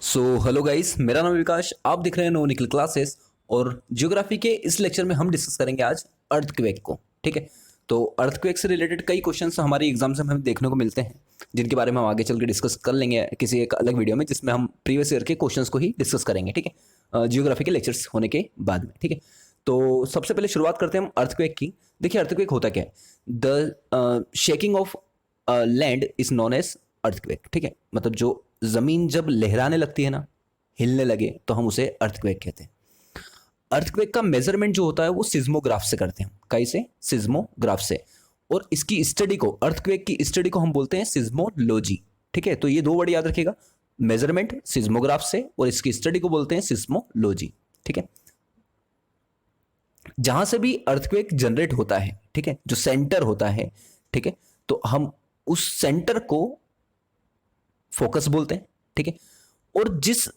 So hello guys, मेरा नाम है विकास। आप दिख रहे हैं नो निकल क्लासेस। और ज्योग्राफी के इस लेक्चर में हम डिस्कस करेंगे आज अर्थक्वेक को। ठीक है, तो अर्थक्वेक से रिलेटेड कई क्वेश्चंस हमारे एग्जाम्स में हमें देखने को मिलते हैं, जिनके बारे में हम आगे चल के डिस्कस कर लेंगे किसी एक अलग वीडियो में, जिसमें हम प्रीवियस ईयर के क्वेश्चंस को ही डिस्कस करेंगे। ठीक है, जियोग्राफी के लेक्चर्स होने के बाद में। ठीक है, तो सबसे पहले शुरुआत करते हैं हम अर्थक्वेक की। देखिए, अर्थक्वेक होता क्या है? The shaking of land is known as earthquake. ठीक है, मतलब जो जमीन जब लहराने लगती है ना, हिलने लगे, तो हम उसे अर्थक्वेक कहते हैं। अर्थक्वेक का मेजरमेंट जो होता है वो सिज्मोग्राफ से करते हैं। कैसे? सिज्मोग्राफ से। और इसकी स्टडी को, अर्थक्वेक की स्टडी को हम बोलते हैं सिज्मोलॉजी। ठीक है, तो ये दो वर्ड याद रखिएगा, मेजरमेंट सिज्मोग्राफ से, और इसकी स्टडी को बोलते हैं सिज्मोलॉजी। ठीक है, जहां से भी अर्थक्वेक जनरेट होता है, ठीक है, जो सेंटर होता है, ठीक है, तो हम उस सेंटर को फोकस बोलते हैं। ठीक है, और जिस,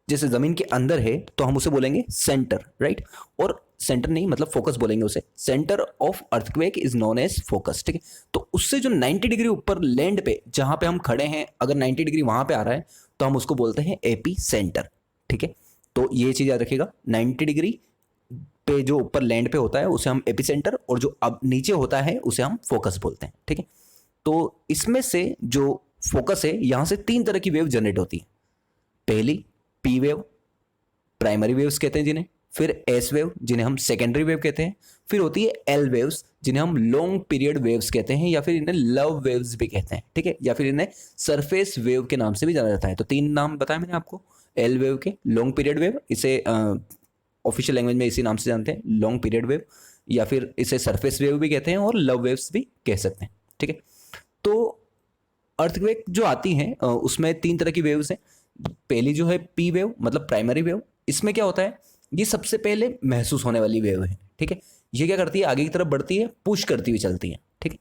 जैसे जमीन के अंदर है तो हम उसे बोलेंगे सेंटर, राइट। और सेंटर नहीं, मतलब फोकस बोलेंगे उसे। Centre of earthquake is known as focus. ठीक है, तो उससे जो 90 डिग्री ऊपर लैंड पे जहां पे हम खड़े हैं, अगर 90 डिग्री वहां पे आ रहा है तो हम उसको बोलते हैं एपी सेंटर। ठीक है, तो ये चीज याद रखिएगा, 90 डिग्री पे जो ऊपर लैंड पे होता है उसे हम एपी सेंटर, और जो अब नीचे होता है उसे हम फोकस बोलते हैं। ठीक है, तो इसमें से जो फोकस है, यहां से तीन तरह की वेव जनरेट होती है। पहली पी वेव, प्राइमरी वेव्स कहते हैं जिन्हें। फिर एस वेव, जिन्हें हम सेकेंडरी वेव कहते हैं। फिर होती है एल वेव्स, जिन्हें हम लॉन्ग पीरियड वेव्स कहते हैं, या फिर इन्हें लव वेव्स भी कहते हैं। ठीक है, या फिर इन्हें सरफेस वेव के नाम से भी जाना जाता है। तो तीन नाम बताया मैंने आपको एल वेव के। लॉन्ग पीरियड वेव, इसे ऑफिशियल लैंग्वेज में इसी नाम से जानते हैं, लॉन्ग पीरियड वेव, या फिर इसे सरफेस वेव भी कहते हैं, और लव वेव्स भी कह सकते हैं। ठीक है, तो अर्थक्वेक जो आती हैं उसमें तीन तरह की वेव्स हैं। पहली जो है पी वेव, मतलब प्राइमरी वेव। इसमें क्या होता है, ये सबसे पहले महसूस होने वाली वेव है। ठीक है, ये क्या करती है, आगे की तरफ बढ़ती है, पुश करती हुई चलती है। ठीक है,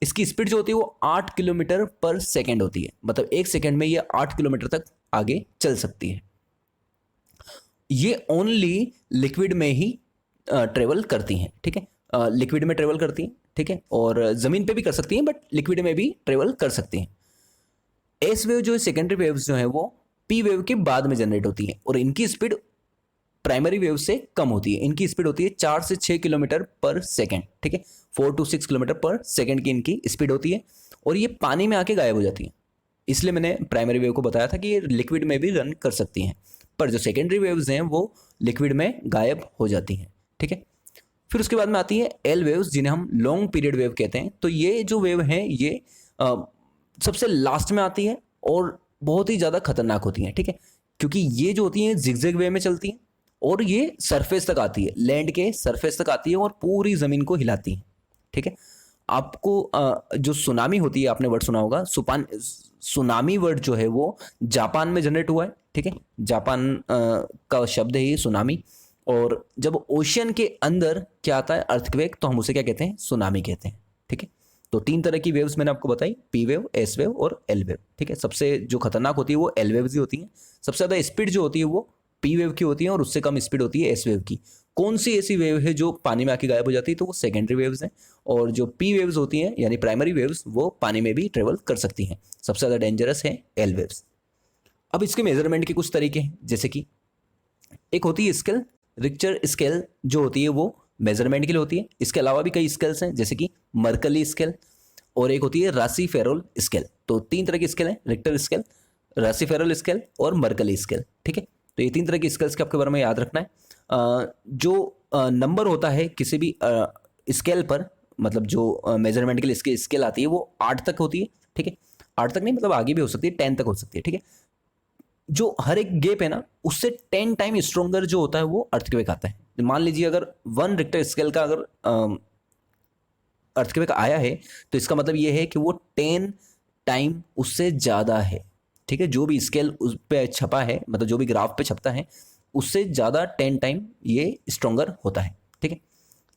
इसकी स्पीड जो होती है वो 8 किलोमीटर पर सेकेंड होती है, मतलब एक सेकेंड में ये 8 किलोमीटर तक आगे चल सकती है। ये ओनली लिक्विड में ही ट्रेवल करती हैं। ठीक है, लिक्विड में ट्रेवल करती हैं। ठीक है, और जमीन पे भी कर सकती हैं, बट लिक्विड में भी ट्रेवल कर सकती हैं। एस वेव जो है, सेकेंडरी वेव्स जो है, वो पी वेव के बाद में जनरेट होती है, और इनकी स्पीड प्राइमरी वेव से कम होती है। इनकी स्पीड होती है 4 से 6 किलोमीटर पर सेकेंड। ठीक है, 4 to 6 किलोमीटर पर सेकेंड की इनकी स्पीड होती है, और ये पानी में आके गायब हो जाती है। इसलिए मैंने प्राइमरी वेव को बताया था कि ये लिक्विड में भी रन कर सकती हैं, पर जो सेकेंडरी वेव्स हैं वो लिक्विड में गायब हो जाती हैं। ठीक है, फिर उसके बाद में आती है एल वेव्स, जिन्हें हम लॉन्ग पीरियड वेव कहते हैं। तो ये जो वेव है, ये सबसे लास्ट में आती है, और बहुत ही ज़्यादा खतरनाक होती हैं। ठीक है, क्योंकि ये जो होती हैं जिगजैग वे में चलती हैं, और ये सरफेस तक आती है, लैंड के सरफेस तक आती है, और पूरी ज़मीन को हिलाती है। ठीक है, आपको जो सुनामी होती है, आपने वर्ड सुना होगा, सुनामी वर्ड जो है वो जापान में जनरेट हुआ है। ठीक है, जापान का शब्द है ये सुनामी। और जब ओशियन के अंदर क्या आता है, अर्थक्वेक, तो हम उसे क्या कहते हैं, सुनामी कहते हैं। ठीक है, तो तीन तरह की वेव्स मैंने आपको बताई, पी वेव, एस वेव और एल वेव। ठीक है, सबसे जो खतरनाक होती है वो एल वेव्स ही होती हैं। सबसे ज़्यादा स्पीड जो होती है वो पी वेव की होती है, और उससे कम स्पीड होती है एस वेव की। कौन सी ऐसी वेव है जो पानी में आके गायब हो जाती है, तो वो सेकेंडरी वेव्स हैं। और जो पी वेव्स होती हैं, यानी प्राइमरी वेव्स, वो पानी में भी ट्रेवल कर सकती हैं। सबसे ज़्यादा डेंजरस है एल वेव्स। अब इसके मेजरमेंट के कुछ तरीके हैं, जैसे कि एक होती है स्केल, रिक्टर स्केल जो होती है वो मेजरमेंट के लिए होती है। इसके अलावा भी कई स्केल्स हैं, जैसे कि मर्कली स्केल, और एक होती है रासीफेरोल स्केल। तो तीन तरह की स्केल है, रिक्टर स्केल, रासीफेरोल स्केल और मर्कली स्केल। ठीक है, तो ये तीन तरह की स्केल्स के आपके बारे में याद रखना है। जो नंबर होता है किसी भी स्केल पर, मतलब जो मेजरमेंट के लिए इसकी स्केल आती है वो 8 तक होती है। ठीक है, 8 तक नहीं, मतलब आगे भी हो सकती है, 10 तक हो सकती है। ठीक है, जो हर एक गेप है ना, उससे 10 टाइम स्ट्रोंगर जो होता है वो अर्थक्वेक आता है। मान लीजिए अगर 1 रिक्टर स्केल का अगर अर्थक्वेक आया है, तो इसका मतलब ये है कि वो 10 टाइम उससे ज़्यादा है। ठीक है, जो भी स्केल उस पर छपा है, मतलब जो भी ग्राफ पे छपता है, उससे ज़्यादा 10 टाइम ये स्ट्रोंगर होता है। ठीक है,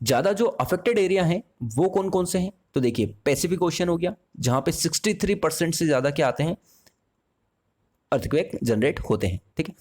ज़्यादा जो अफेक्टेड एरिया हैं वो कौन कौन से हैं, तो देखिए, पैसिफिक ओशियन हो गया, जहाँ पे 63% से ज़्यादा क्या आते हैं, अर्थक्वेक जनरेट होते हैं। ठीक है,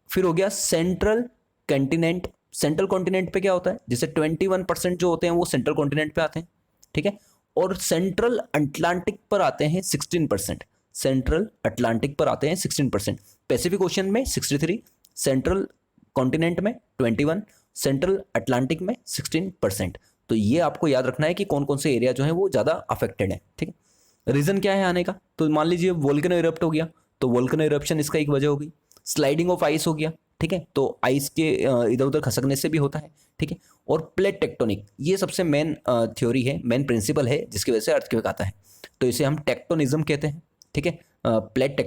फिर हो गया सेंट्रल कॉन्टिनेंट। सेंट्रल कॉन्टिनेंट पे क्या होता है, जैसे 21% जो होते हैं वो सेंट्रल कॉन्टिनेंट पे आते हैं। ठीक है, और सेंट्रल अटलांटिक पर आते हैं 16%। सेंट्रल अटलांटिक पर आते हैं 16%, पैसिफिक ओशन में 63, सेंट्रल कॉन्टिनेंट में 21, सेंट्रल अटलांटिक में 16%। तो ये आपको याद रखना है कि कौन कौन से एरिया जो है वो ज़्यादा अफेक्टेड है, ठीक है। रीज़न क्या है आने का, तो मान लीजिए वोल्केनो इरप्ट हो गया, तो वोल्केनो इरप्शन इसका एक वजह होगी। स्लाइडिंग ऑफ आइस हो गया, ठीक है, तो आइस के इधर उधर खसकने से भी होता है, ठीक है। और प्लेट टेक्टोनिक, ये सबसे मेन थ्योरी है, मेन प्रिंसिपल है जिसकी वजह से अर्थक्वेक आता है, तो इसे हम टेक्टोनिज्म कहते हैं, ठीक है। प्लेट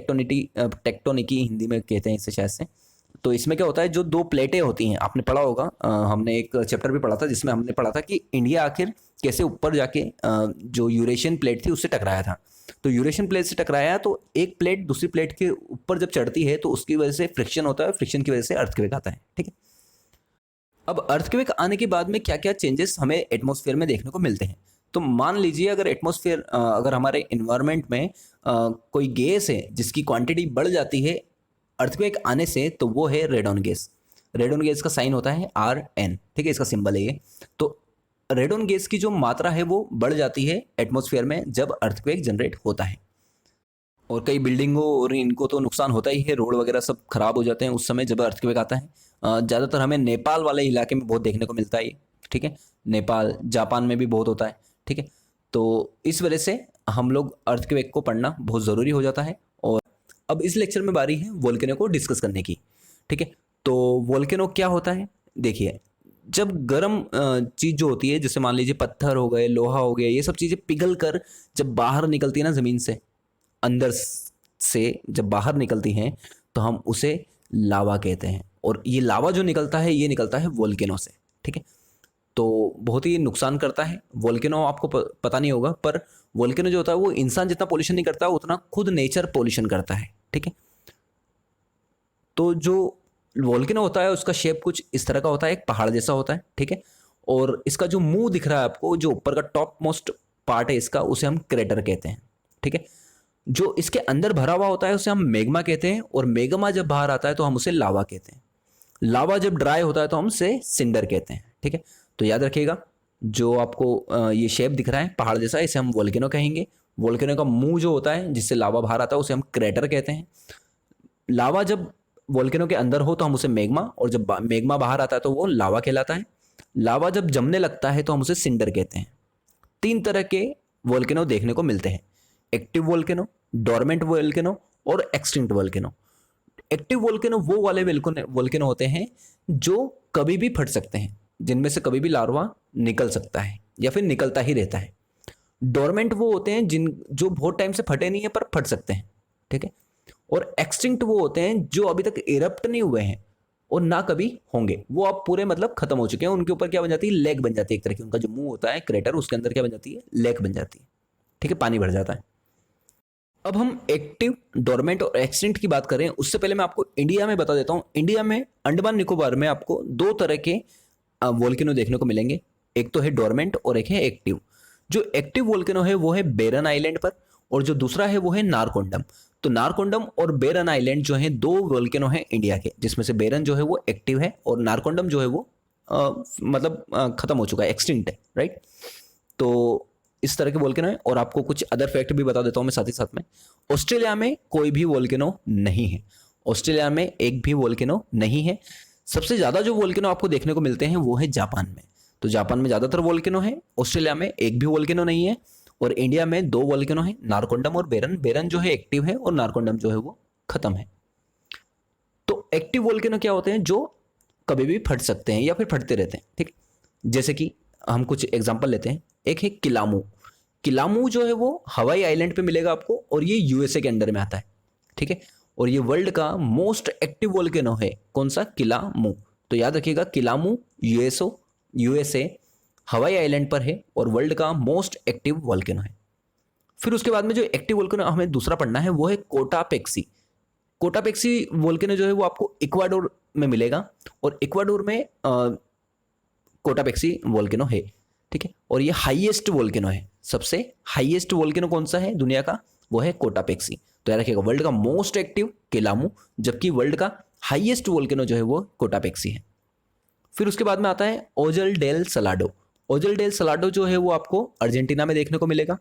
टेक्टोनिकी हिंदी में कहते हैं इसे शायद से। तो इसमें क्या होता है, जो दो प्लेटें होती हैं, आपने पढ़ा होगा, हमने एक चैप्टर भी पढ़ा था जिसमें हमने पढ़ा था कि इंडिया आखिर कैसे ऊपर जाके जो यूरेशियन प्लेट थी उससे टकराया था। तो यूरेशियन प्लेट से टकराया तो एक प्लेट दूसरी प्लेट के ऊपर जब चढ़ती है तो उसकी वजह से फ्रिक्शन होता है, फ्रिक्शन की वजह से अर्थक्वेक आता है, ठीक है। अब अर्थक्वेक आने के बाद में क्या क्या चेंजेस हमें एटमॉस्फेयर में देखने को मिलते हैं, तो मान लीजिए अगर एटमॉस्फेयर अगर हमारे इन्वायरमेंट में कोई गैस है जिसकी क्वांटिटी बढ़ जाती है अर्थक्वेक आने से, तो वो है रेडॉन गैस। रेडॉन गैस का साइन होता है Rn, ठीक है, इसका सिंबल है ये। तो रेडॉन गैस की जो मात्रा है वो बढ़ जाती है एटमॉस्फेयर में जब अर्थक्वेक जनरेट होता है। और कई बिल्डिंगों और इनको तो नुकसान होता ही है, रोड वगैरह सब खराब हो जाते हैं उस समय जब अर्थक्वेक आता है। ज़्यादातर हमें नेपाल वाले इलाके में बहुत देखने को मिलता है ये, ठीक है। नेपाल, जापान में भी बहुत होता है, ठीक है। तो इस वजह से हम लोग अर्थक्वेक को पढ़ना बहुत ज़रूरी हो जाता है। और अब इस लेक्चर में बारी है वोल्केनो को डिस्कस करने की, ठीक है। तो वोल्केनो क्या होता है, देखिए, जब गर्म चीज़ जो होती है, जैसे मान लीजिए पत्थर हो गए, लोहा हो गया, ये सब चीज़ें पिघल कर जब बाहर निकलती है ना ज़मीन से, अंदर से जब बाहर निकलती हैं, तो हम उसे लावा कहते हैं। और ये लावा जो निकलता है ये निकलता है वोल्केनो से, ठीक है। तो बहुत ही नुकसान करता है वोल्केनो, आपको पता नहीं होगा, पर वोल्केनो जो होता है वो इंसान जितना पोल्यूशन नहीं करता उतना खुद नेचर पोल्यूशन करता है, ठीक है। तो जो वोल्केनो होता है उसका शेप कुछ इस तरह का होता है, एक पहाड़ जैसा होता है, ठीक है। और इसका जो मुंह दिख रहा है आपको, जो ऊपर का टॉप मोस्ट पार्ट है इसका, उसे हम क्रेटर कहते हैं, ठीक है। जो इसके अंदर भरा हुआ होता है उसे हम मैग्मा कहते हैं, और मैग्मा जब बाहर आता है तो हम उसे लावा कहते हैं। लावा जब ड्राई होता है तो हम उसे सिंडर कहते हैं, ठीक है। तो याद रखिएगा, जो आपको ये शेप दिख रहा है पहाड़ जैसा, इसे हम वोल्केनो कहेंगे। वोल्केनो का मुंह जो होता है जिससे लावा बाहर आता है उसे हम क्रेटर कहते हैं। लावा जब वोल्केनो के अंदर हो तो हम उसे मैग्मा, और जब मैग्मा बाहर आता है तो वो लावा कहलाता है। लावा जब जमने लगता है तो हम उसे सिंडर कहते हैं। 3 तरह के वोल्केनो देखने को मिलते हैं, एक्टिव वोल्केनो, डोरमेंट वोल्केनो और एक्सटिंक्ट वोल्केनो। एक्टिव वोल्केनो वो वाले वोल्केनो होते हैं जो कभी भी फट सकते हैं, जिनमें से कभी भी लार्वा निकल सकता है या फिर निकलता ही रहता है। डोरमेंट वो होते हैं जो बहुत टाइम से फटे नहीं है पर फट सकते हैं, ठीक है। और एक्सटिंक्ट वो होते हैं जो अभी तक इरप्ट नहीं हुए हैं और ना कभी होंगे, वो अब पूरे मतलब खत्म हो चुके हैं। उनके ऊपर क्या बन जाती है, लेक बन जाती है एक तरह की। उनका जो मुंह होता है क्रेटर, उसके अंदर क्या बन जाती है, लेक बन जाती है, ठीक है, पानी भर जाता है। अब हम एक्टिव, डोरमेंट और एक्सटिंक्ट की बात करें उससे पहले मैं आपको इंडिया में बता देता हूं। इंडिया में अंडमान निकोबार में आपको 2 तरह के वोल्केनो देखने को मिलेंगे, एक तो है डोरमेंट और एक है एक्टिव। जो एक्टिव वोल्केनो है वो है बेरन आइलैंड पर, और जो दूसरा है वो है नारकोंडम। तो नारकोंडम और बेरन आइलैंड जो है 2 वोल्केनो हैं इंडिया के, जिसमें से बेरन जो है वो एक्टिव है और नारकोंडम जो है वो खत्म हो चुका है, एक्सटिंक्ट है, राइट। तो इस तरह के वोल्केनो है। और आपको कुछ अदर फैक्ट भी बता देता हूं मैं साथ ही साथ में। ऑस्ट्रेलिया में कोई भी वोल्केनो नहीं है, ऑस्ट्रेलिया में एक भी वोल्केनो नहीं है। सबसे ज़्यादा जो वोल्केनो आपको देखने को मिलते हैं वो है जापान में। तो जापान में ज़्यादातर वोल्केनो है, ऑस्ट्रेलिया में एक भी वोल्केनो नहीं है, और इंडिया में 2 वोल्केनो है, नारकोंडम और बेरन। बेरन जो है एक्टिव है और नारकोंडम जो है वो खत्म है। तो एक्टिव वोल्केनो क्या होते हैं, जो कभी भी फट सकते हैं या फिर फटते रहते हैं, ठीक। जैसे कि हम कुछ एग्जांपल लेते हैं। एक है किलामू। किलामू जो है वो हवाई आइलैंड पे मिलेगा आपको, और ये यूएसए के अंडर में आता है, ठीक है। और ये वर्ल्ड का मोस्ट एक्टिव वोल्केनो है, कौन सा, किलामू। तो याद रखिएगा, किलामू यूएसए हवाई आइलैंड पर है और वर्ल्ड का मोस्ट एक्टिव वोल्केनो है। फिर उसके बाद में जो एक्टिव वोल्केनो हमें दूसरा पढ़ना है वो है कोटापेक्सी। कोटापेक्सी वोल्केनो जो है वो आपको इक्वाडोर में मिलेगा, और इक्वाडोर में कोटापेक्सी वोल्केनो है, ठीक है। और ये हाईएस्ट वोल्केनो है, सबसे हाईएस्ट वोल्केनो कौन सा है दुनिया का, वो है कोटापेक्सी। तो याद रखिएगा, वर्ल्ड का मोस्ट एक्टिव किलामू, जबकि वर्ल्ड का हाईएस्ट वोल्केनो जो है वो कोटापेक्सी है। फिर उसके बाद में आता है Ojos del Salado. Ojos del Salado जो है वो आपको अर्जेंटीना में देखने को मिलेगा,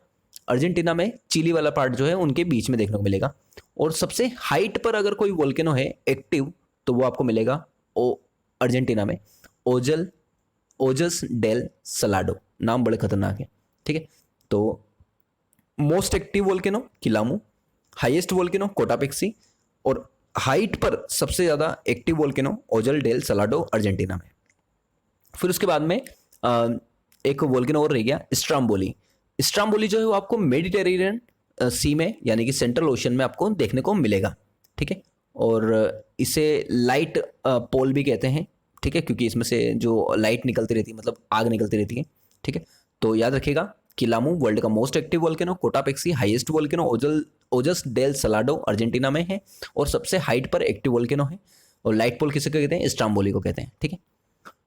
अर्जेंटीना में चिली वाला पार्ट जो है उनके बीच में देखने को मिलेगा। और सबसे हाइट पर अगर कोई वोल्केनो है एक्टिव तो वो आपको मिलेगा अर्जेंटीना में ओजस डेल सलाडो, नाम बड़े खतरनाक है, ठीक है। तो most active volcano Kilauea, highest volcano Cotopaxi, और हाइट पर सबसे ज़्यादा active volcano Ojos del Salado Argentina में। फिर उसके बाद में एक वोल्केनो और रह गया स्ट्राम्बोली। स्ट्राम्बोली जो है वो आपको मेडिटेरेनियन सी में यानी कि सेंट्रल ओशन में आपको देखने को मिलेगा, ठीक है। और इसे लाइट पोल भी कहते हैं, ठीक है, क्योंकि इसमें से जो लाइट निकलती रहती है, मतलब आग निकलती रहती है, ठीक है। तो याद रखिएगा किलामू वर्ल्ड का most active volcano, Cotopaxi highest volcano, Ojos del Salado Argentina में है और सबसे हाइट पर एक्टिव वोल्केनो है। और लाइट पोल किसे कहते हैं? स्ट्राम्बोली को कहते हैं, ठीक है।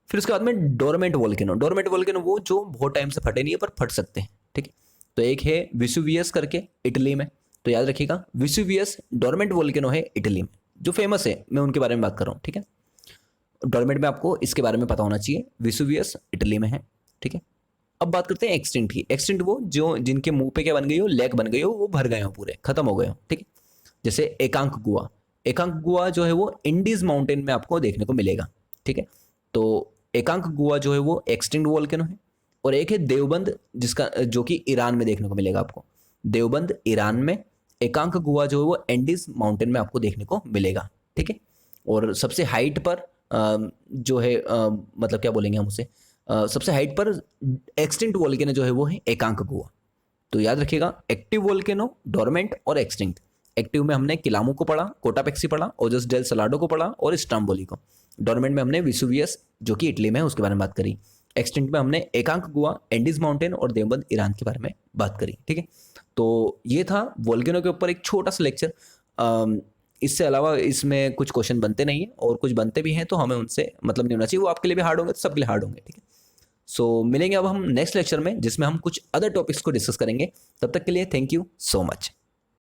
फिर उसके बाद में डोरमेंट वोल्केनो वो जो बहुत टाइम से फटे नहीं है पर फट सकते हैं, ठीक है। तो एक है विसुवियस करके इटली में, तो याद रखिएगा विसुवियस डोरमेंट वोल्केनो है इटली में, जो फेमस है, मैं उनके बारे में बात कर रहा हूँ, ठीक है। डोरमेंट में आपको इसके बारे में पता होना चाहिए, विसुवियस इटली में है, ठीक है। अब बात करते हैं एक्सटिंक्ट की। एक्सटिंक्ट वो जो जिनके मुंह पे क्या बन गई हो, लेग बन गई हो, वो भर गए हो, पूरे खत्म हो गए हो, ठीक है। जैसे एकांक गुआ जो है वो इंडीज माउंटेन में आपको देखने को मिलेगा, ठीक है। तो एकांक गुआ जो है वो एक्सटिंक्ट वोल्केनो है। और एक है देवबंद, जिसका जो कि ईरान में देखने को मिलेगा आपको, देवबंद ईरान में। एकांक गुआ जो है वो एंडीज माउंटेन में आपको देखने को मिलेगा, ठीक है। और सबसे हाइट पर जो है मतलब क्या बोलेंगे हम उसे, सबसे हाइट पर एक्सटिंक्ट वोल्केनो जो है वो है एकांक गुआ। तो याद रखिएगा एक्टिव वोल्केनो, डोरमेंट और एक्सटिंक्ट। एक्टिव में हमने किलामू को पढ़ा, कोटापेक्सी पढ़ा, ओजस डेल सलाडो को पढ़ा और स्ट्राम्बोली को। डोरमेंट में हमने विसुवियस जो कि इटली में है उसके बारे में बात करी। एक्सटिंक्ट में हमने एकांक गुआ, एंडीज माउंटेन और देवबंद ईरान के बारे में बात करी, ठीक है। तो ये था वोल्केनो के ऊपर एक छोटा सा लेक्चर। इससे अलावा इसमें कुछ क्वेश्चन बनते नहीं है, और कुछ बनते भी हैं तो हमें उनसे मतलब नहीं होना चाहिए, वो आपके लिए भी हार्ड होंगे तो सबके लिए हार्ड होंगे, ठीक है। सो मिलेंगे अब हम नेक्स्ट लेक्चर में, जिसमें हम कुछ अदर टॉपिक्स को डिस्कस करेंगे। तब तक के लिए थैंक यू सो मच।